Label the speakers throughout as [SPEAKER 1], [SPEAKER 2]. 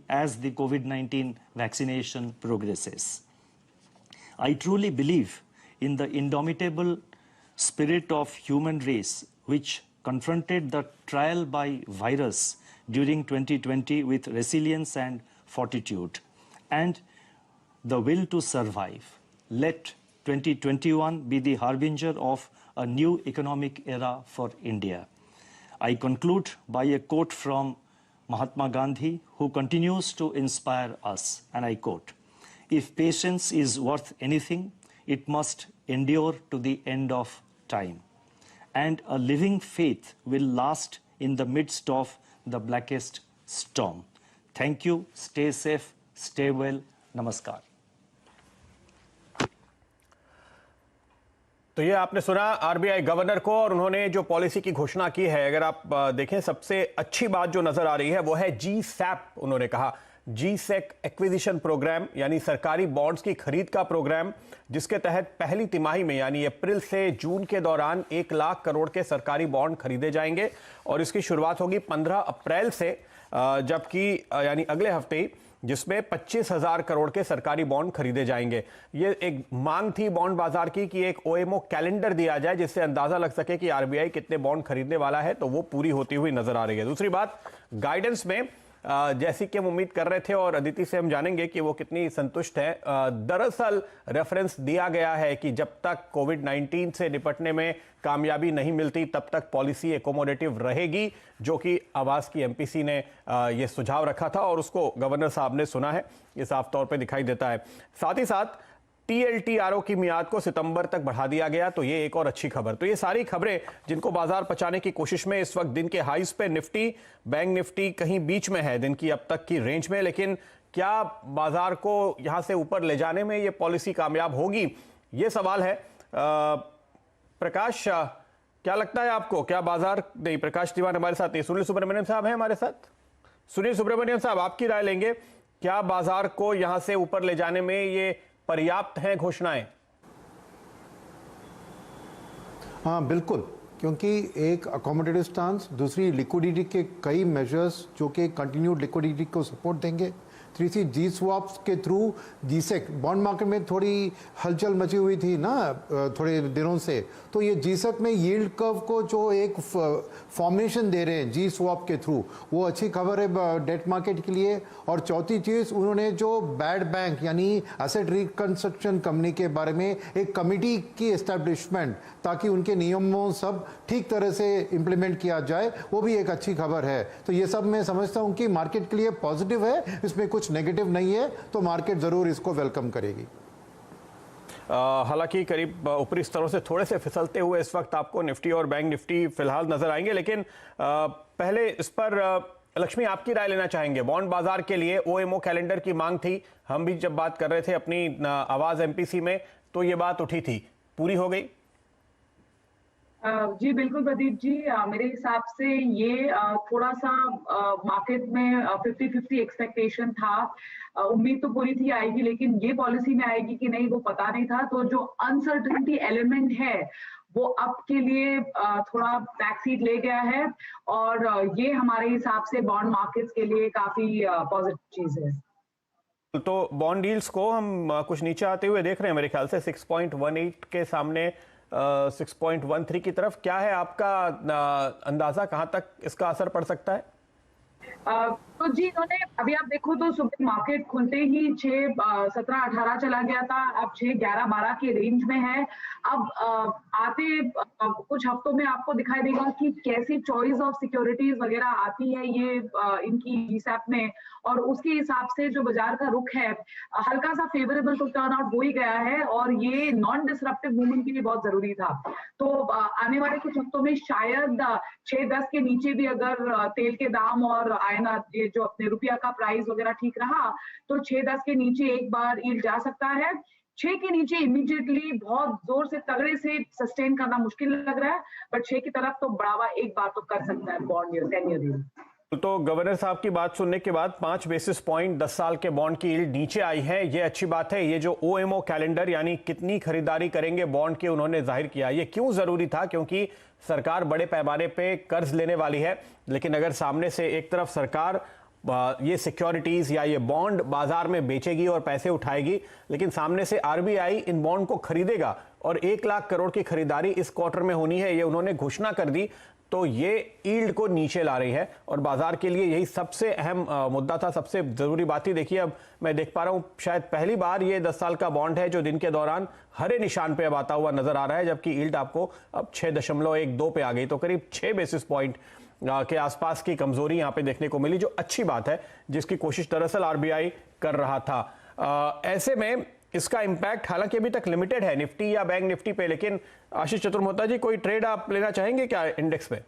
[SPEAKER 1] as the COVID-19 vaccination progresses. I truly believe in the indomitable spirit of human race which confronted the trial by virus during 2020 with resilience and fortitude and the will to survive. Let 2021 be the harbinger of a new economic era for India. I conclude by a quote from Mahatma Gandhi, who continues to inspire us, and I quote, "If patience is worth anything, it must endure to the end of time. And a living faith will last in the midst of the blackest storm." Thank you. Stay safe. Stay well. Namaskar.
[SPEAKER 2] तो ये आपने सुना RBI governor को, और उन्होंने जो policy की घोषणा की है, अगर आप देखें सबसे अच्छी बात जो नजर आ रही है वो है GSAP। उन्होंने कहा GSEC एक्विजिशन प्रोग्राम, यानी सरकारी बॉन्ड्स की खरीद का प्रोग्राम, जिसके तहत पहली तिमाही में यानी अप्रैल से जून के दौरान 1 लाख करोड़ के सरकारी बॉन्ड खरीदे जाएंगे और इसकी शुरुआत होगी 15 अप्रैल से, जबकि यानी अगले हफ्ते ही, जिसमें 25,000 करोड़ के सरकारी बॉन्ड खरीदे जाएंगे। ये एक मांग थी बॉन्ड बाजार की कि एक OMO कैलेंडर दिया जाए जिससे अंदाजा लग सके कि आरबीआई कितने बॉन्ड खरीदने वाला है, तो वो पूरी होती हुई नजर आ रही है। दूसरी बात, गाइडेंस में जैसी कि हम उम्मीद कर रहे थे, और अदिति से हम जानेंगे कि वो कितनी संतुष्ट है। दरअसल रेफरेंस दिया गया है कि जब तक कोविड-19 से निपटने में कामयाबी नहीं मिलती तब तक पॉलिसी एकोमोडेटिव रहेगी, जो कि आवास की MPC ने ये सुझाव रखा था और उसको गवर्नर साहब ने सुना है, ये साफ तौर पे दिखाई देता है। साथ ही साथ TLTRO की मियाद को सितंबर तक बढ़ा दिया गया, तो ये एक और अच्छी खबर। तो ये सारी खबरें जिनको बाजार पचाने की कोशिश में इस वक्त दिन के हाईज पे निफ्टी, बैंक निफ्टी कहीं बीच में है दिन की अब तक की रेंज में, लेकिन क्या बाजार को यहां से ऊपर ले जाने में ये पॉलिसी कामयाब होगी, ये सवाल है। प्रकाश, क्या लगता है आपको, क्या बाजार नहीं? प्रकाश दीवान हमारे साथ नहीं, सुनील सुब्रमण्यम साहब हैं हमारे साथ। सुनील सुब्रमण्यम साहब, आपकी राय लेंगे, क्या बाजार को यहां से ऊपर ले जाने में ये पर्याप्त हैं घोषणाएं?
[SPEAKER 3] हाँ बिल्कुल, क्योंकि एक अकोमोडेटिव स्टांस, दूसरी लिक्विडिटी के कई मेजर्स जो कि कंटिन्यूड लिक्विडिटी को सपोर्ट देंगे, तीसरी जी स्वैप्स के थ्रू GSEC, बॉन्ड मार्केट में थोड़ी हलचल मची हुई थी ना थोड़े दिनों से, तो ये GSEC में यील्ड कर्व को जो एक फॉर्मेशन दे रहे हैं जी स्वैप के थ्रू, वो अच्छी खबर है डेट मार्केट के लिए। और चौथी चीज़, उन्होंने जो बैड बैंक यानी एसेट रिकंस्ट्रक्शन कंपनी के बारे में एक कमिटी की एस्टेब्लिशमेंट, ताकि उनके नियमों सब ठीक तरह से इम्प्लीमेंट किया जाए, वो भी एक अच्छी खबर है। तो ये सब मैं समझता हूँ कि मार्केट के लिए पॉजिटिव है, इसमें कुछ नेगेटिव नहीं है, तो मार्केट जरूर इसको वेलकम करेगी।
[SPEAKER 2] हालांकि करीब ऊपरी स्तरों से थोड़े से फिसलते हुए इस वक्त आपको निफ्टी और बैंक निफ्टी फिलहाल नजर आएंगे, लेकिन पहले इस पर लक्ष्मी आपकी राय लेना चाहेंगे। बॉन्ड बाजार के लिए OMO कैलेंडर की मांग थी, हम भी जब बात कर रहे थे अपनी आवाज MPC में, तो ये बात उठी थी, पूरी हो गई?
[SPEAKER 4] जी बिल्कुल प्रदीप जी, मेरे हिसाब से ये थोड़ा सा मार्केट में 50-50 एक्सपेक्टेशन था। उम्मीद तो पूरी थी आएगी, लेकिन ये पॉलिसी में आएगी कि नहीं वो पता नहीं था। तो जो अनसर्टेनिटी एलिमेंट है वो अब के लिए थोड़ा बैक सीट ले गया है, और ये हमारे हिसाब से बॉन्ड मार्केट्स के लिए काफी पॉजिटिव चीज है।
[SPEAKER 2] तो बॉन्ड डील्स को हम कुछ नीचे आते हुए देख रहे हैं, मेरे ख्याल से 6.18 के सामने 6.13 की तरफ। क्या है आपका अंदाजा, कहां तक इसका असर पड़ सकता है?
[SPEAKER 4] तो जी, इन्होंने अभी आप देखो तो सुबह मार्केट खुलते ही 6.17-18 चला गया था, अब 6.11-12 के रेंज में है। अब आते कुछ हफ्तों में आपको दिखाई देगा कि कैसी चॉइस ऑफ सिक्योरिटीज वगैरह आती है ये इनकी GSAP में, और उसके हिसाब से जो बाजार का रुख है हल्का सा फेवरेबल तो टर्न आउट हो ही गया है, और ये नॉन डिसरप्टिव मूवमेंट के लिए बहुत जरूरी था। तो आने वाले कुछ हफ्तों में शायद 6.10 के नीचे भी अगर तेल के दाम और आयना जो अपने रुपया का प्राइस वगैरह ठीक रहा, तो 6.10 के नीचे एक बार यील्ड जा सकता है। 6 के नीचे इमीडिएटली बहुत जोर से तगड़े से सस्टेन करना मुश्किल लग रहा है, बट 6 की तरफ तो बढ़ावा एक बार तो कर सकता है बॉन्ड 10 ईयर यील्ड।
[SPEAKER 2] तो गवर्नर साहब की बात सुनने के बाद 5 बेसिस पॉइंट 10 साल के बॉन्ड की यील्ड नीचे आई है, ये अच्छी बात है। ये जो OMO कैलेंडर यानी कितनी खरीदारी करेंगे बॉन्ड के, उन्होंने जाहिर किया। ये क्यों जरूरी था? क्योंकि सरकार बड़े पैमाने पे कर्ज लेने वाली है, लेकिन अगर सामने से एक तरफ सरकार ये सिक्योरिटीज या ये बॉन्ड बाजार में बेचेगी और पैसे उठाएगी, लेकिन सामने से आरबीआई इन बॉन्ड को खरीदेगा और 1 लाख करोड़ की खरीदारी इस क्वार्टर में होनी है, ये उन्होंने घोषणा कर दी। तो ये यील्ड को नीचे ला रही है और बाजार के लिए यही सबसे अहम मुद्दा था, सबसे जरूरी बात थी। देखिए अब मैं देख पा रहा हूं शायद पहली बार ये 10 साल का बॉन्ड है जो दिन के दौरान हरे निशान पे अब आता हुआ नजर आ रहा है, जबकि यील्ड आपको अब 6.12 पे आ गई, तो करीब 6 बेसिस पॉइंट के आसपास की कमजोरी यहां पे देखने को मिली, जो अच्छी बात है, जिसकी कोशिश दरअसल आरबीआई कर रहा था। ऐसे में इसका इंपैक्ट हालांकि अभी तक लिमिटेड है निफ्टी या बैंक निफ्टी पे, लेकिन आशीष चतुर्मोता जी कोई ट्रेड आप लेना चाहेंगे क्या इंडेक्स पे?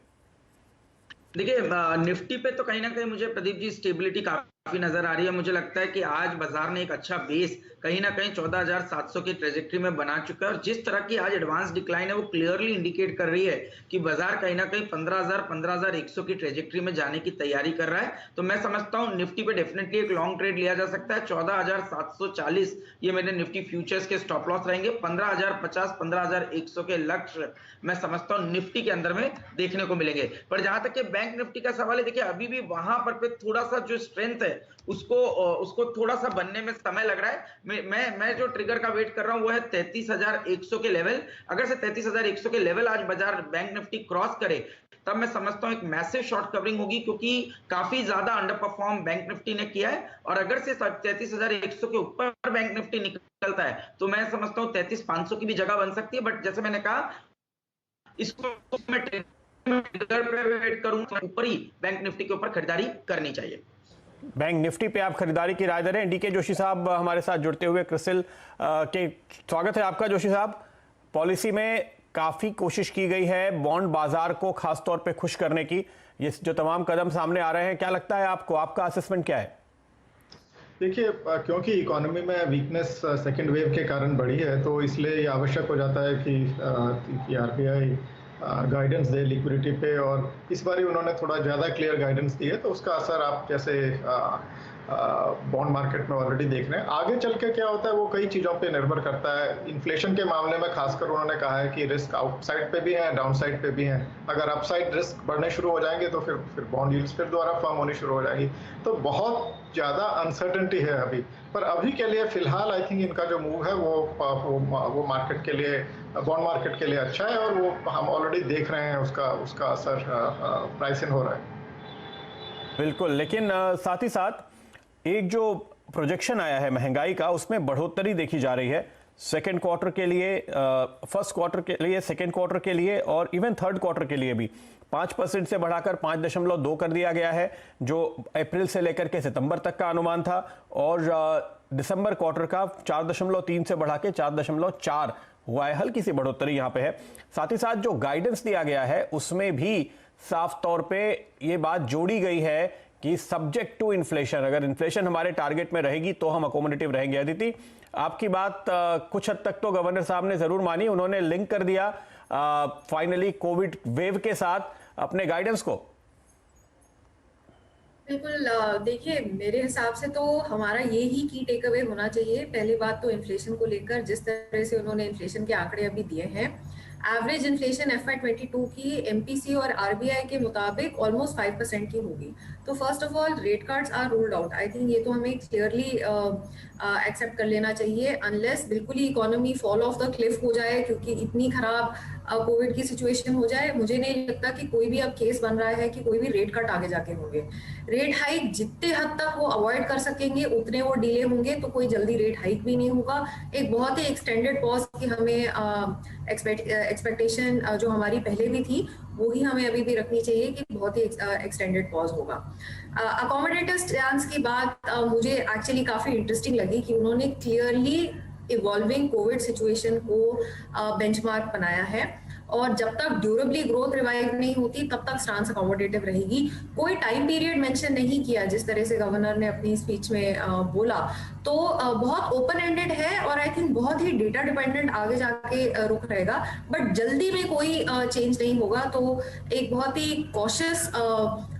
[SPEAKER 5] देखिए निफ्टी पे तो कहीं ना कहीं मुझे प्रदीप जी स्टेबिलिटी काफी नजर आ रही है। मुझे लगता है कि आज बाजार ने एक अच्छा बेस कहीं ना कहीं 14,700 की ट्रेजेक्टरी में बना चुका है और जिस तरह की आज एडवांस डिक्लाइन है वो क्लियरली इंडिकेट कर रही है कि बाजार कहीं ना कहीं 15,000 15,100 की ट्रेजेक्टरी में जाने की तैयारी कर रहा है। तो मैं समझता हूं निफ्टी पे डेफिनेटली एक लॉन्ग ट्रेड लिया जा सकता है। 14,740 ये मेरे निफ्टी फ्यूचर्स के स्टॉप लॉस रहेंगे। 15,050 15,100 के लक्ष्य मैं समझता हूं निफ्टी के अंदर में देखने को मिलेंगे। पर जहां तक बैंक निफ्टी का सवाल है, देखिए अभी भी वहां पर थोड़ा सा जो स्ट्रेंथ है उसको थोड़ा सा बनने में समय लग रहा है। मैं जो ट्रिगर का वेट कर रहा हूं वो है 33,100 के लेवल। अगर से 33,100 के लेवल आज बाजार बैंक निफ्टी क्रॉस करे तब मैं समझता हूं एक मैसिव शॉर्ट कवरिंग होगी, क्योंकि काफी ज्यादा अंडर परफॉर्म बैंक निफ्टी ने किया है। और अगर से 33,100 के ऊपर बैंक निफ्टी निकलता है तो मैं समझता हूं 33,500 की भी जगह बन सकती है। बट जैसे मैंने कहा इसको मैं ट्रिगर पे वेट करूंगा, ऊपर ही बैंक निफ्टी के ऊपर खरीदारी करनी चाहिए।
[SPEAKER 2] बैंक निफ्टी पे आप खरीदारी की राय दे रहे हैं। डीके जोशी साहब हमारे साथ जुड़ते हुए क्रिसिल के स्वागत है आपका। जोशी साहब, पॉलिसी में काफी कोशिश की गई है बॉन्ड बाजार को खास तौर पे खुश करने की, ये जो तमाम कदम सामने आ रहे हैं, क्या लगता है आपको, आपका असेसमेंट क्या है?
[SPEAKER 6] देखिए, क्योंकि इकोनॉमी में वीकनेस सेकेंड वेव के कारण बढ़ी है, तो इसलिए ये आवश्यक हो जाता है कि आरबीआई गाइडेंस दे लिक्विडिटी पे, और इस बार उन्होंने थोड़ा ज़्यादा क्लियर गाइडेंस दी है, तो उसका असर आप जैसे बॉन्ड मार्केट में ऑलरेडी देख रहे हैं। आगे चल के क्या होता है वो कई चीज़ों पे निर्भर करता है। इन्फ्लेशन के मामले में खासकर उन्होंने कहा है कि रिस्क आउटसाइड पे भी है, डाउन साइड पे भी है। अगर अपसाइड रिस्क बढ़ने शुरू हो जाएंगे तो फिर बॉन्ड यील्ड्स फिर दोबारा फर्म होनी शुरू हो जाएगी। तो बहुत ज़्यादा अनसर्टेनिटी है अभी, पर अभी के लिए फिलहाल आई थिंक इनका जो मूव है वो मार्केट के लिए, बॉन्ड मार्केट के लिए अच्छा है, और वो हम ऑलरेडी देख रहे हैं उसका असर प्राइस इन हो रहा है।
[SPEAKER 2] बिल्कुल, लेकिन साथ ही साथ एक जो प्रोजेक्शन आया है महंगाई का, उसमें बढ़ोतरी देखी जा रही है सेकेंड क्वार्टर के लिए, फर्स्ट क्वार्टर के लिए, सेकेंड क्वार्टर के लिए और इवन थर्ड क्वार्टर के लिए भी 5% से बढ़ाकर 5.2 कर दिया गया है, जो अप्रैल से लेकर के सितंबर तक का अनुमान था, और दिसंबर क्वार्टर का 4.3 से बढ़ा के 4.4 हुआ है। हल्की सी बढ़ोतरी यहां पे है। साथ ही साथ जो गाइडेंस दिया गया है उसमें भी साफ तौर पे ये बात जोड़ी गई है कि सब्जेक्ट टू इन्फ्लेशन, अगर इन्फ्लेशन हमारे टारगेट में रहेगी तो हम अकोमोडेटिव रहेंगे। अदिति, आपकी बात कुछ हद तक तो गवर्नर साहब ने जरूर मानी, उन्होंने लिंक कर दिया फाइनली कोविड वेव के साथ अपने गाइडेंस को।
[SPEAKER 7] बिल्कुल, देखिए मेरे हिसाब से तो हमारा ये ही की टेक अवे होना चाहिए। पहली बात तो इन्फ्लेशन को लेकर जिस तरह से उन्होंने इन्फ्लेशन के आंकड़े अभी दिए हैं, एवरेज इन्फ्लेशन FY22 की एमपीसी और आरबीआई के मुताबिक ऑलमोस्ट 5% की होगी। तो first of all rate cards are ruled out. I think ये तो हमें क्लियरली एक्सेप्ट कर लेना चाहिए, अनलेस बिल्कुल ही economy fall off the cliff हो जाए, क्योंकि इतनी खराब कोविड की सिचुएशन हो जाए। मुझे नहीं लगता कि कोई भी अब केस बन रहा है कि कोई भी रेट कट आगे जाके होंगे। रेट हाइक जितने हद तक वो अवॉइड कर सकेंगे उतने वो डिले होंगे, तो कोई जल्दी रेट हाइक भी नहीं होगा। एक बहुत ही एक्सटेंडेड पॉज की हमें एक्सपेक्टेशन जो हमारी पहले भी थी वो ही हमें अभी भी रखनी चाहिए कि बहुत ही एक्सटेंडेड पॉज होगा। अकोमोडेटिव स्टैंस की बात मुझे एक्चुअली काफी इंटरेस्टिंग लगी कि उन्होंने क्लियरली इवॉल्विंग कोविड सिचुएशन को बेंचमार्क बनाया है, और जब तक ड्यूरेबली ग्रोथ रिवाइव नहीं होती तब तक स्टांस अकोमोडेटिव रहेगी। कोई टाइम पीरियड मेंशन नहीं किया जिस तरह से गवर्नर ने अपनी स्पीच में बोला, तो बहुत ओपन एंडेड है और आई थिंक बहुत ही डेटा डिपेंडेंट आगे जाके रुख रहेगा, बट जल्दी में कोई चेंज नहीं होगा। तो एक बहुत ही कॉशियस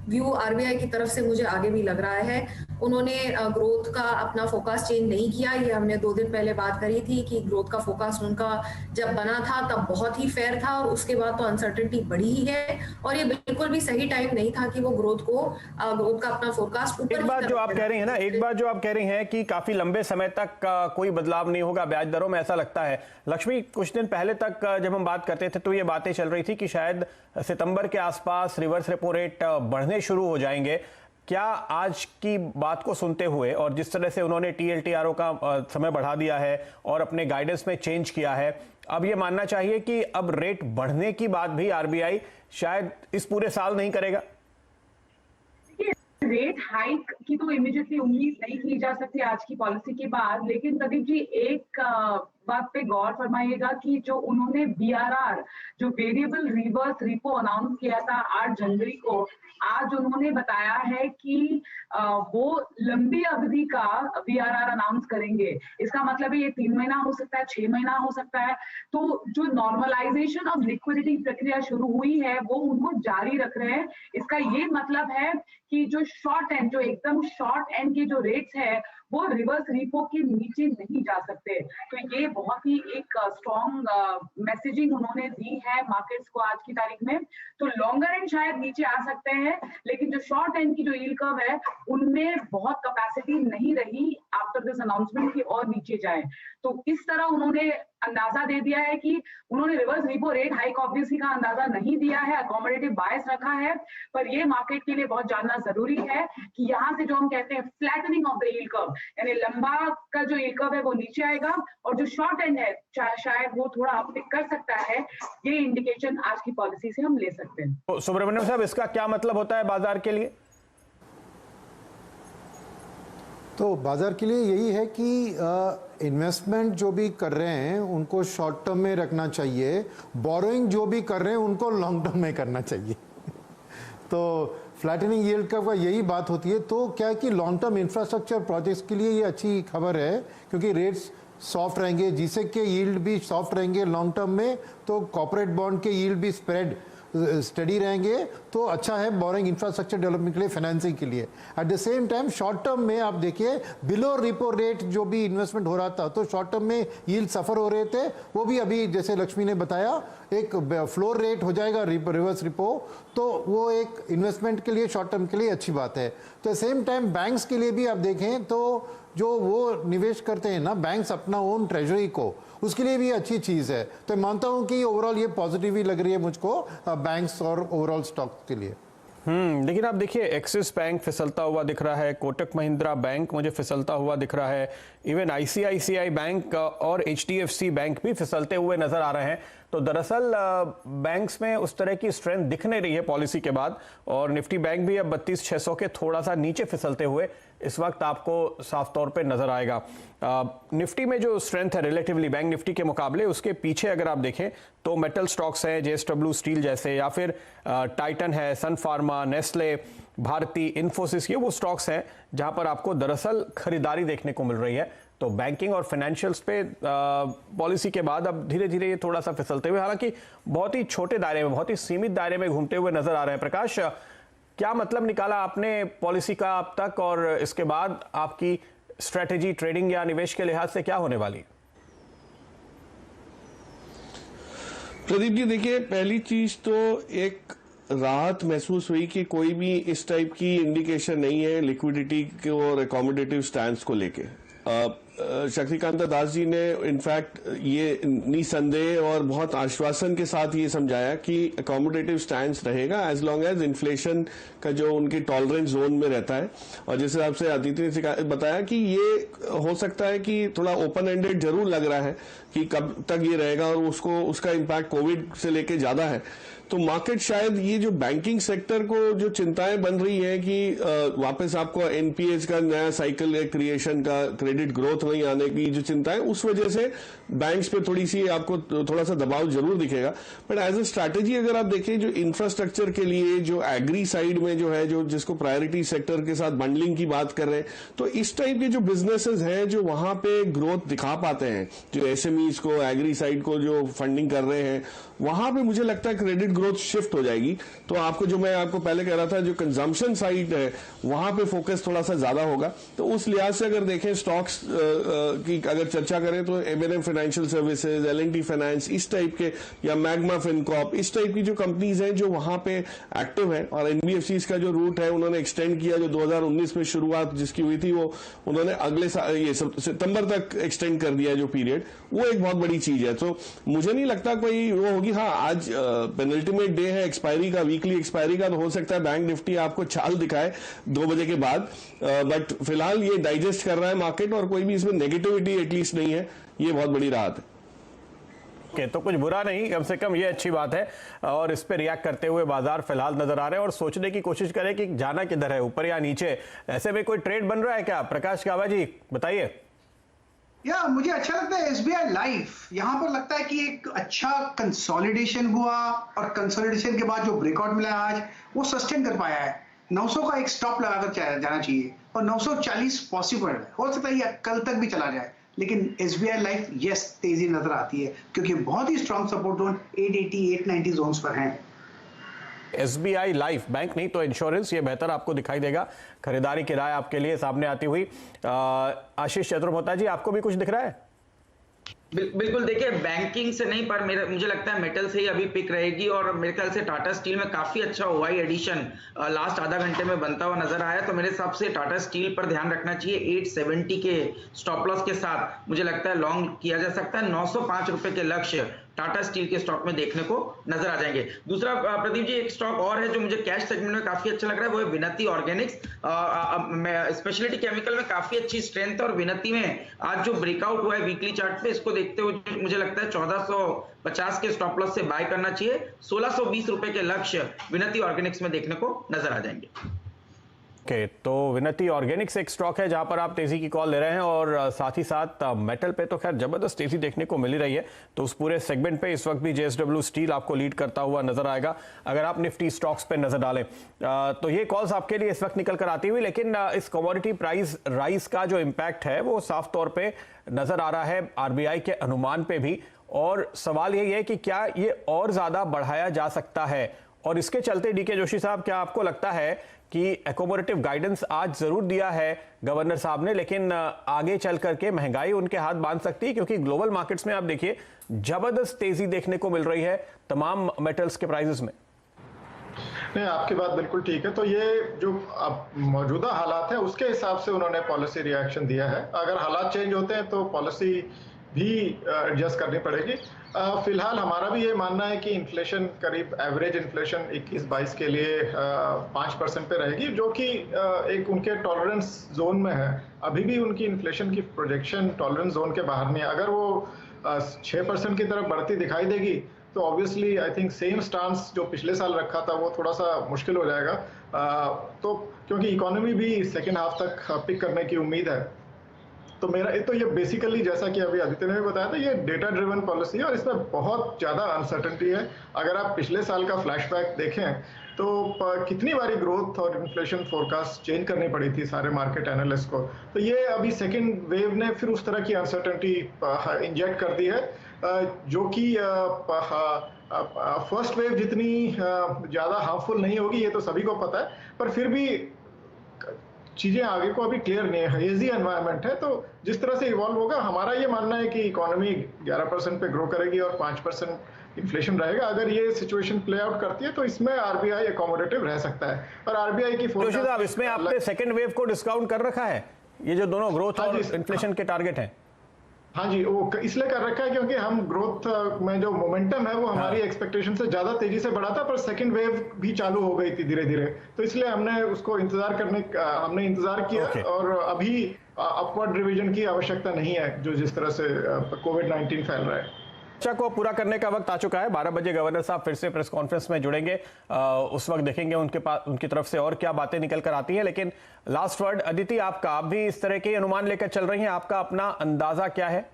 [SPEAKER 7] व्यू आरबीआई की तरफ से मुझे आगे भी लग रहा है। उन्होंने ग्रोथ का अपना फोकस चेंज नहीं किया। ये हमने 2 दिन पहले बात करी थी कि ग्रोथ का फोकस उनका जब बना था तब बहुत ही फेयर था और उसके बाद तो अनसर्टेनिटी बढ़ी ही है और ये बिल्कुल भी सही टाइम नहीं था कि वो ग्रोथ का अपना फोरकास्ट ऊपर।
[SPEAKER 2] एक बात जो आप कह रही है ना, एक बात जो आप कह रही हैं कि काफी लंबे समय तक कोई बदलाव नहीं होगा ब्याज दरों में, ऐसा लगता है। लक्ष्मी, कुछ दिन पहले तक जब हम बात करते थे तो ये बातें चल रही थी कि शायद सितंबर के आसपास रिवर्स रेपो रेट बढ़ने शुरू हो जाएंगे। क्या आज की बात को सुनते हुए और जिस तरह से उन्होंने TLTRO का समय बढ़ा दिया है और अपने गाइडेंस में चेंज किया है, अब ये मानना चाहिए कि अब रेट बढ़ने की बात भी RBI शायद इस पूरे साल नहीं करेगा?
[SPEAKER 4] रेट हाइक की तो इमीडिएटली उम्मीद नहीं की जा सकती आज की पॉलिसी के बाद, लेकिन प्रदीप जी एक बात पे गौर फरमाइएगा कि जो उन्होंने BRR जो वेरिएबल रिवर्स रिपो अनाउंस किया था 8 जनवरी को, आज उन्होंने बताया है कि वो लंबी अवधि का BRR अनाउंस करेंगे। इसका मतलब है ये 3 महीना हो सकता है, 6 महीना हो सकता है। तो जो नॉर्मलाइजेशन ऑफ लिक्विडिटी प्रक्रिया शुरू हुई है वो उनको जारी रख रहे हैं। इसका ये मतलब है कि जो शॉर्ट एंड, जो एकदम शॉर्ट एंड के जो रेट्स है वो रिवर्स रिपो के नीचे नहीं जा सकते। तो ये बहुत ही एक स्ट्रॉन्ग मैसेजिंग उन्होंने दी है मार्केट्स को आज की तारीख में। तो लॉन्गर एंड शायद नीचे आ सकते हैं, लेकिन जो शॉर्ट एंड की जो यील्ड कर्व है उनमें बहुत कैपेसिटी नहीं रही आफ्टर दिस अनाउंसमेंट की और नीचे जाए। तो इस तरह उन्होंने अंदाजा दे दिया है कि उन्होंने reverse repo rate hike obviously का अंदाजा नहीं दिया है, अकोमोडेटिव बायस रखा है, पर ये मार्केट के लिए बहुत जानना जरूरी है कि यहाँ से जो हम कहते हैं flattening of the yield curve, यानी लंबा का जो यील्ड कर्व है वो नीचे आएगा और जो शॉर्ट एंड है शायद वो थोड़ा अपटिक कर सकता है। ये इंडिकेशन आज की पॉलिसी से हम ले सकते हैं।
[SPEAKER 2] तो सुब्रमण्यम साहब, इसका क्या मतलब होता है बाजार के लिए?
[SPEAKER 3] तो बाजार के लिए यही है कि इन्वेस्टमेंट जो भी कर रहे हैं उनको शॉर्ट टर्म में रखना चाहिए, बोरोइंग जो भी कर रहे हैं उनको लॉन्ग टर्म में करना चाहिए। तो फ्लैटनिंग यील्ड कर्व का यही बात होती है। तो क्या है कि लॉन्ग टर्म इंफ्रास्ट्रक्चर प्रोजेक्ट्स के लिए ये अच्छी खबर है, क्योंकि रेट्स सॉफ्ट रहेंगे, जीसेक के यील्ड भी सॉफ्ट रहेंगे लॉन्ग टर्म में, तो कॉर्पोरेट बॉन्ड के यील्ड भी स्टडी रहेंगे। तो अच्छा है बोरिंग इंफ्रास्ट्रक्चर डेवलपमेंट के लिए, फाइनेंसिंग के लिए। At the same time short term में आप देखिए बिलो रिपो रेट जो भी इन्वेस्टमेंट हो रहा था, तो शॉर्ट टर्म में यील्ड सफर हो रहे थे, वो भी अभी जैसे लक्ष्मी ने बताया एक फ्लोर रेट हो जाएगा रिवर्स रिपो, तो वो एक इन्वेस्टमेंट के लिए शॉर्ट टर्म के लिए अच्छी बात है। तो सेम टाइम बैंक्स के लिए भी आप देखें तो जो वो निवेश करते हैं ना बैंक्स अपना ओन ट्रेजरी को, उसके लिए भी अच्छी चीज़ है। तो मानता हूं कि ओवरऑल ये पॉजिटिव ही लग रही है मुझको बैंक्स और ओवरऑल स्टॉक के लिए।
[SPEAKER 2] लेकिन आप देखिए एक्सिस बैंक फिसलता हुआ दिख रहा है, कोटक महिंद्रा बैंक मुझे फिसलता हुआ दिख रहा है, इवन ICICI बैंक और HDFC बैंक भी फिसलते हुए नजर आ रहे हैं। तो दरअसल बैंक्स में उस तरह की स्ट्रेंथ दिख नहीं रही है पॉलिसी के बाद, और निफ्टी बैंक भी अब 32,600 के थोड़ा सा नीचे फिसलते हुए इस वक्त आपको साफ तौर पे नजर आएगा। निफ्टी में जो स्ट्रेंथ है रिलेटिवली बैंक निफ्टी के मुकाबले, उसके पीछे अगर आप देखें तो मेटल स्टॉक्स हैं, JSW स्टील जैसे, या फिर टाइटन है, सन फार्मा, नेस्ले, भारती, इन्फोसिस, ये वो स्टॉक्स हैं जहां पर आपको दरअसल खरीदारी देखने को मिल रही है। तो बैंकिंग और फाइनेंशियल्स पे पॉलिसी के बाद अब धीरे धीरे ये थोड़ा सा फिसलते हुए, हालांकि बहुत ही छोटे दायरे में, बहुत ही सीमित दायरे में घूमते हुए नजर आ रहे हैं। प्रकाश, क्या मतलब निकाला आपने पॉलिसी का अब तक, और इसके बाद आपकी स्ट्रेटेजी ट्रेडिंग या निवेश के लिहाज से क्या होने वाली?
[SPEAKER 8] प्रदीप जी देखिए, पहली चीज तो एक राहत महसूस हुई कि कोई भी इस टाइप की इंडिकेशन नहीं है लिक्विडिटी के और अकोमोडेटिव स्टैंड को लेके। शक्तिकांता दास जी ने इनफैक्ट ये निसंदेह और बहुत आश्वासन के साथ ये समझाया कि अकोमोडेटिव स्टैंड रहेगा एज लॉन्ग एज इन्फ्लेशन का जो उनकी टॉलरेंस जोन में रहता है। और जिस हिसाब से अदिति ने बताया कि ये हो सकता है कि थोड़ा ओपन एंडेड जरूर लग रहा है कि कब तक ये रहेगा, और उसका इम्पैक्ट कोविड से लेके ज्यादा है। तो मार्केट शायद ये जो बैंकिंग सेक्टर को जो चिंताएं बन रही है कि वापस आपको एनपीएस का नया साइकिल क्रिएशन का, क्रेडिट ग्रोथ नहीं आने की जो चिंताएं, उस वजह से बैंक्स पे थोड़ी सी आपको थोड़ा सा दबाव जरूर दिखेगा। बट एज ए स्ट्रैटेजी अगर आप देखें, जो इंफ्रास्ट्रक्चर के लिए जो एग्री साइड में जो है, जो जिसको प्रायोरिटी सेक्टर के साथ बंडलिंग की बात कर रहे हैं, तो इस टाइप के जो बिजनेसेस हैं जो वहां पे ग्रोथ दिखा पाते हैं, जो एसएमईज को, एग्री साइड को जो फंडिंग कर रहे हैं, वहां पे मुझे लगता है क्रेडिट ग्रोथ शिफ्ट हो जाएगी। तो आपको जो मैं आपको पहले कह रहा था, जो कंजम्पशन साइड है वहां पे फोकस थोड़ा सा ज्यादा होगा। तो उस लिहाज से अगर देखें स्टॉक्स की अगर चर्चा करें तो MNM financial services, L&T finance, इस टाइप के, या मैग्मा फिनकॉर्प, इस टाइप की जो कंपनीज हैं जो वहां पे एक्टिव है। और एनबीएफसी का जो रूट है उन्होंने एक्सटेंड किया, जो 2019 में शुरुआत जिसकी हुई थी वो उन्होंने अगले साल ये सितंबर तक एक्सटेंड कर दिया जो पीरियड, वो एक बहुत बड़ी चीज है। तो मुझे नहीं लगता कोई वो होगी। हाँ, आज पेनल्टीमेट डे है एक्सपायरी का, वीकली एक्सपायरी का, तो हो सकता है बैंक निफ्टी आपको चाल दिखाए 2 बजे के बाद, बट फिलहाल ये डाइजेस्ट कर रहा है मार्केट और कोई भी इसमें नेगेटिविटी एटलीस्ट नहीं है, ये बहुत बड़ी राहत है।
[SPEAKER 2] तो कुछ बुरा नहीं, कम से कम ये अच्छी बात है। और इस पे रिएक्ट करते हुए बाजार फिलहाल नजर आ रहे हैं और सोचने की कोशिश करें कि जाना किधर है, ऊपर या नीचे। ऐसे में कोई ट्रेड बन रहा है क्या? प्रकाश कावा जी बताइए।
[SPEAKER 9] या मुझे अच्छा लगता है एसबीआई लाइफ, यहाँ पर लगता है कि एक अच्छा कंसोलिडेशन हुआ और कंसोलिडेशन के बाद जो ब्रेकआउट मिला आज वो सस्टेन कर पाया है। 900 का एक स्टॉप लगाकर जाना चाहिए और 940 पॉसिबल है, हो सकता है ये कल तक भी चला जाए, लेकिन एसबीआई लाइफ यस तेजी नजर आती है क्योंकि बहुत ही स्ट्रॉन्ग सपोर्ट जोन 880 890 जोन्स पर हैं।
[SPEAKER 2] एसबीआई लाइफ, बैंक नहीं तो इंश्योरेंस, ये बेहतर आपको दिखाई देगा। खरीदारी की राय आपके लिए सामने आती हुई। आशीष चतुर्वेदी जी, आपको भी कुछ दिख रहा है?
[SPEAKER 5] बिल्कुल, देखिए बैंकिंग से नहीं पर मुझे लगता है मेटल से ही अभी पिक रहेगी। और मेरे ख्याल से टाटा स्टील में काफी अच्छा ओआई एडिशन लास्ट आधा घंटे में बनता हुआ नजर आया। तो मेरे हिसाब से टाटा स्टील पर ध्यान रखना चाहिए। 870 के स्टॉप लॉस के साथ मुझे लगता है लॉन्ग किया जा सकता है। 905 रुपए के लक्ष्य टाटा स्टील के स्टॉक में देखने को नजर आ जाएंगे। दूसरा प्रदीप जी, एक स्टॉक और है जो मुझे कैश सेगमेंट में काफी अच्छा लग रहा है, वो है विनती ऑर्गेनिक्स। स्पेशलिटी केमिकल में काफी अच्छी स्ट्रेंथ है और विनती में आज जो ब्रेकआउट हुआ है वीकली चार्ट पे, इसको देखते हुए मुझे लगता है 1450 के स्टॉप लॉस से बाय करना चाहिए। 1620 रुपए के लक्ष्य विनती ऑर्गेनिक्स में देखने को नजर आ जाएंगे।
[SPEAKER 2] तो विनती ऑर्गेनिक्स एक स्टॉक है जहां पर आप तेजी की कॉल ले रहे हैं और साथ ही साथ मेटल पे तो खैर जबरदस्त तेजी देखने को मिल रही है। तो उस पूरे सेगमेंट पे इस वक्त भी जेएसडब्ल्यू स्टील आपको लीड करता हुआ नजर आएगा अगर आप निफ्टी स्टॉक्स पे नजर डालें। तो ये कॉल्स आपके लिए इस वक्त निकल कर आती हुई, लेकिन इस कमोडिटी प्राइस राइज का जो इंपैक्ट है वो साफ तौर पर नजर आ रहा है आरबीआई के अनुमान पे भी। और सवाल यही है कि क्या ये और ज्यादा बढ़ाया जा सकता है? और इसके चलते डीके जोशी साहब, क्या आपको लगता है कि एकोमोडेटिव गाइडेंस आज जरूर दिया है गवर्नर साहब ने, लेकिन आगे चल करके महंगाई उनके हाथ बांध सकती है? क्योंकि ग्लोबल मार्केट्स में आप देखिए जबरदस्त तेजी देखने को मिल रही है तमाम मेटल्स के प्राइसेस में।
[SPEAKER 6] नहीं, आपकी बात बिल्कुल ठीक है। तो ये जो अब मौजूदा हालात है उसके हिसाब से उन्होंने पॉलिसी रिएक्शन दिया है। अगर हालात चेंज होते हैं तो पॉलिसी भी एडजस्ट करनी पड़ेगी। फिलहाल हमारा भी ये मानना है कि इन्फ्लेशन करीब एवरेज इन्फ्लेशन 21-22 के लिए 5% पे रहेगी, जो कि एक उनके टॉलरेंस जोन में है। अभी भी उनकी इन्फ्लेशन की प्रोजेक्शन टॉलरेंस जोन के बाहर नहीं है। अगर वो 6% की तरफ बढ़ती दिखाई देगी तो obviously I think same stance जो पिछले साल रखा था वो थोड़ा सा मुश्किल हो जाएगा। तो क्योंकि इकोनॉमी भी सेकेंड हाफ तक पिक करने की उम्मीद है। तो मेरा तो ये बेसिकली जैसा कि अभी आदित्य ने भी बताया था, ये डेटा ड्रिवन पॉलिसी है और इसमें बहुत ज़्यादा अनसर्टेनिटी है। अगर आप पिछले साल का फ्लैशबैक देखें तो कितनी बारी ग्रोथ और इन्फ्लेशन फोरकास्ट चेंज करनी पड़ी थी सारे मार्केट एनालिस्ट को। तो ये अभी सेकेंड वेव ने फिर उस तरह की अनसर्टेनिटी इंजेक्ट कर दी है, जो कि फर्स्ट वेव जितनी ज़्यादा हार्मफुल नहीं होगी ये तो सभी को पता है, पर फिर भी चीजें आगे को अभी क्लियर नहीं है, हेजी एनवायरनमेंट है। तो जिस तरह से इवॉल्व होगा, हमारा ये मानना है कि इकोनॉमी 11% पे ग्रो करेगी और 5% इन्फ्लेशन रहेगा। अगर ये सिचुएशन प्ले आउट करती है तो इसमें आरबीआई एकोमोडेटिव रह सकता है। और आरबीआई की
[SPEAKER 2] फोरकास्ट, इसमें आपने सेकंड वेव को डिस्काउंट कर रखा है, ये जो दोनों ग्रोथ और इन्फ्लेशन के टारगेट हैं?
[SPEAKER 6] हाँ जी, वो इसलिए कर रखा है क्योंकि हम ग्रोथ में जो मोमेंटम है वो हमारी एक्सपेक्टेशन से ज्यादा तेजी से बढ़ा था, पर सेकंड वेव भी चालू हो गई थी धीरे धीरे। तो इसलिए हमने उसको हमने इंतजार किया और अभी अपवर्ड रिवीजन की आवश्यकता नहीं है जो जिस तरह से कोविड-19 फैल रहा है।
[SPEAKER 2] चर्चा को पूरा करने का वक्त आ चुका है। 12 बजे गवर्नर साहब फिर से प्रेस कॉन्फ्रेंस में जुड़ेंगे। उस वक्त देखेंगे उनकी तरफ से और क्या बातें निकल कर आती हैं। लेकिन लास्ट वर्ड अदिति आपका, आप भी इस तरह के अनुमान लेकर चल रही हैं, आपका अपना अंदाजा क्या है?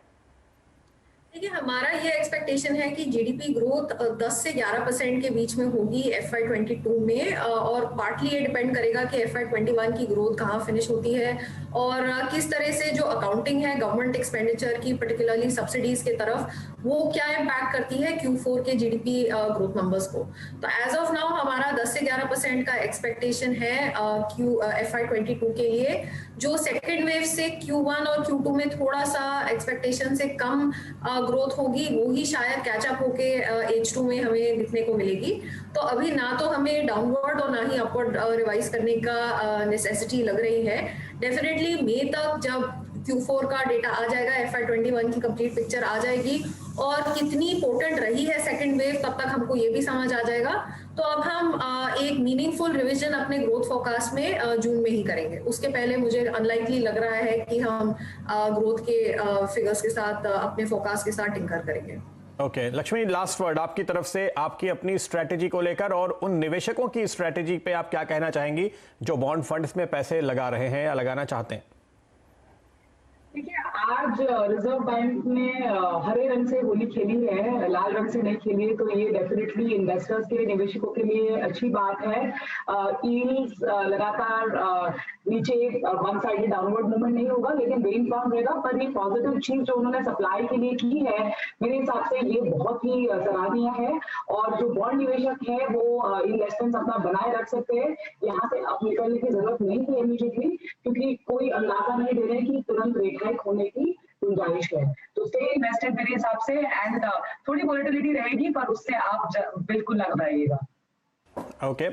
[SPEAKER 7] देखिए, हमारा ये एक्सपेक्टेशन है कि जीडीपी ग्रोथ 10 से 11% के बीच में होगी FY22 में, और पार्टली ये डिपेंड करेगा कि FY21 की ग्रोथ कहाँ फिनिश होती है और किस तरह से जो अकाउंटिंग है गवर्नमेंट एक्सपेंडिचर की, पर्टिकुलरली सब्सिडीज के तरफ, वो क्या इम्पैक्ट करती है Q4 के GDP ग्रोथ नंबर्स को। तो एज ऑफ नाउ हमारा 10 से 11% का एक्सपेक्टेशन है FY22 के लिए, जो सेकेंड वेव से Q1 और Q2 में थोड़ा सा एक्सपेक्टेशन से कम ग्रोथ होगी, वो ही शायद कैचअप होके H2 में हमें दिखने को मिलेगी। तो अभी ना तो हमें डाउनवर्ड और ना ही अपवर्ड रिवाइज करने का नेसेसिटी लग रही है। डेफिनेटली मई तक जब Q4 का डेटा आ जाएगा, FY21 की कंप्लीट पिक्चर आ जाएगी और कितनी पोटेंट रही है सेकेंड वेव, तब तक हमको ये भी समझ आ जाएगा। तो अब हम एक मीनिंगफुल रिवीजन अपने ग्रोथ फोरकास्ट में जून में ही करेंगे। उसके पहले मुझे अनलाइकली लग रहा है कि हम ग्रोथ के फिगर्स के साथ अपने फोरकास्ट के साथ टिंकर करेंगे।
[SPEAKER 2] ओके, लक्ष्मी, लास्ट वर्ड आपकी तरफ से, आपकी अपनी स्ट्रेटेजी को लेकर और उन निवेशकों की स्ट्रेटेजी पे आप क्या कहना चाहेंगी जो बॉन्ड फंड्स में पैसे लगा रहे हैं या लगाना चाहते हैं?
[SPEAKER 4] देखिए, आज रिजर्व बैंक ने हरे रंग से होली खेली है, लाल रंग से नहीं खेली है, तो ये डेफिनेटली इन्वेस्टर्स के लिए, निवेशकों के लिए अच्छी बात है। यील्ड्स लगातार नीचे वन साइडेड डाउनवर्ड मूवमेंट नहीं होगा, लेकिन रेंज बाउंड रहेगा। पर ये पॉजिटिव चीज जो उन्होंने सप्लाई के लिए की है, मेरे हिसाब से ये बहुत ही सराहनीय है। और जो बॉन्ड निवेशक है वो इन्वेस्टमेंट अपना बनाए रख सकते हैं, यहाँ से अब निकलने की जरूरत नहीं है इमीडिएटली, क्योंकि कोई अंदाजा नहीं दे रहे कि तुरंत रेट हाइक होने की गुंजाइश है। तो स्टे इन्वेस्टेड मेरे हिसाब से, एंड थोड़ी वोलेटिलिटी रहेगी, पर उससे आप बिल्कुल ना घबराइएगा।
[SPEAKER 2] ओके,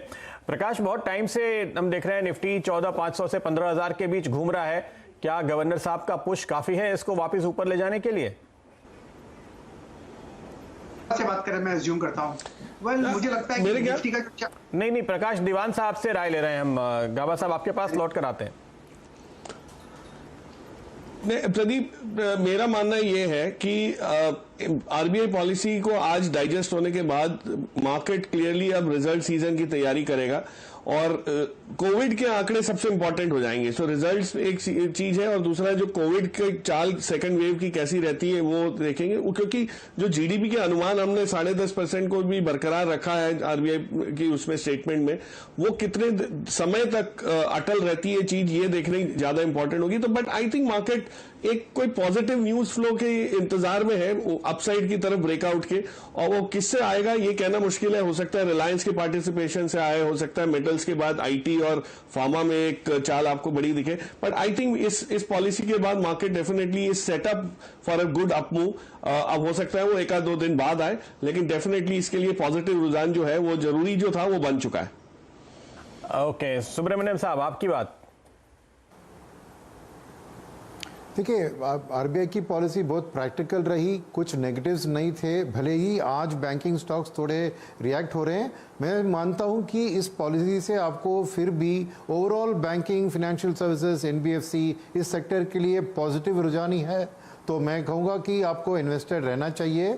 [SPEAKER 2] प्रकाश, बहुत टाइम से हम देख रहे हैं निफ्टी 14,500 से 15,000 के बीच घूम रहा है। क्या गवर्नर साहब का पुश काफी है इसको वापस ऊपर ले जाने के लिए?
[SPEAKER 9] से बात करें, मैं अज्यूम करता हूं। मुझे लगता है कि निफ्टी का
[SPEAKER 2] नहीं, प्रकाश दीवान साहब से राय ले रहे हैं हम। गाबा साहब, आपके पास लौट कर आते हैं।
[SPEAKER 8] प्रदीप, मेरा मानना ये है कि आरबीआई पॉलिसी को आज डाइजेस्ट होने के बाद मार्केट क्लियरली अब रिजल्ट सीजन की तैयारी करेगा और कोविड के आंकड़े सबसे इंपॉर्टेंट हो जाएंगे। सो रिजल्ट्स एक चीज है और दूसरा जो कोविड के चाल सेकंड वेव की कैसी रहती है वो देखेंगे, क्योंकि जो जीडीपी के अनुमान हमने 10.5% को भी बरकरार रखा है आरबीआई की उसमें स्टेटमेंट में, वो कितने समय तक अटल रहती है चीज, ये देखने ज्यादा इंपॉर्टेंट होगी। तो बट आई थिंक मार्केट एक कोई पॉजिटिव न्यूज फ्लो के इंतजार में है, अपसाइड की तरफ ब्रेकआउट के, और वो किससे आएगा ये कहना मुश्किल है। हो सकता है रिलायंस के पार्टिसिपेशन से आए, हो सकता है मेटल्स के बाद आईटी और फार्मा में एक चाल आपको बड़ी दिखे। बट आई थिंक इस पॉलिसी के बाद market definitely is setup for a good up move. अब हो सकता है वो 1-2 दिन बाद आए, लेकिन डेफिनेटली इसके लिए पॉजिटिव रुझान जो है वो जरूरी जो था वो बन चुका है।
[SPEAKER 2] ओके, सुब्रमण्यम साहब, आपकी बात।
[SPEAKER 3] देखिए, आरबीआई की पॉलिसी बहुत प्रैक्टिकल रही, कुछ नेगेटिव्स नहीं थे। भले ही आज बैंकिंग स्टॉक्स थोड़े रिएक्ट हो रहे हैं, मैं मानता हूं कि इस पॉलिसी से आपको फिर भी overall banking, financial services, NBFC, इस सेक्टर के लिए पॉजिटिव रुझान ही है। तो मैं कहूँगा कि आपको इन्वेस्टेड रहना चाहिए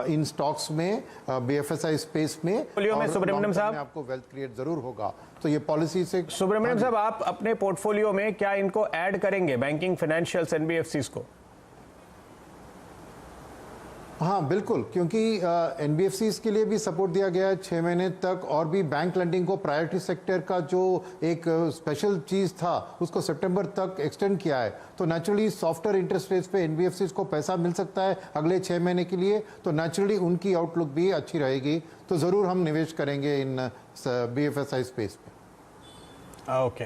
[SPEAKER 3] इन स्टॉक्स में, बीएफएसआई स्पेस में।
[SPEAKER 2] सुब्रमण्यम साहब,
[SPEAKER 3] आपको वेल्थ क्रिएट जरूर होगा, तो ये पॉलिसी से।
[SPEAKER 2] सुब्रमण्यम साहब, आप अपने पोर्टफोलियो में क्या इनको ऐड करेंगे, बैंकिंग, फाइनेंशियल्स, एनबीएफसीज को?
[SPEAKER 3] हाँ बिल्कुल, क्योंकि एनबीएफसीज के लिए भी सपोर्ट दिया गया है 6 महीने तक, और भी बैंक लेंडिंग को प्रायोरिटी सेक्टर का जो एक स्पेशल चीज़ था उसको सितंबर तक एक्सटेंड किया है। तो नेचुरली सॉफ्टर इंटरेस्ट रेट्स पे एनबीएफसीज को पैसा मिल सकता है अगले 6 महीने के लिए, तो नेचुरली उनकी आउटलुक भी अच्छी रहेगी। तो ज़रूर हम निवेश करेंगे इन बीएफएसआई स्पेस पे।
[SPEAKER 2] ओके,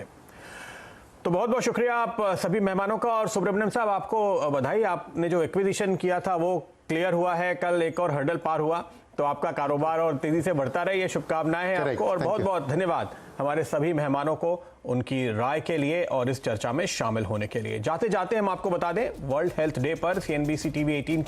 [SPEAKER 2] तो बहुत बहुत शुक्रिया आप सभी मेहमानों का। और सुब्रमण्यम साहब, आपको बधाई, आपने जो एक्विजिशन किया था वो क्लियर हुआ है, कल एक और हर्डल पार हुआ, तो आपका कारोबार और तेजी से बढ़ता रहे, ये शुभकामनाएं हैं आपको। और बहुत बहुत धन्यवाद हमारे सभी मेहमानों को उनकी राय के लिए और इस चर्चा में शामिल होने के लिए। जाते जाते हम आपको बता दें, वर्ल्ड हेल्थ डे पर CNBC TV 18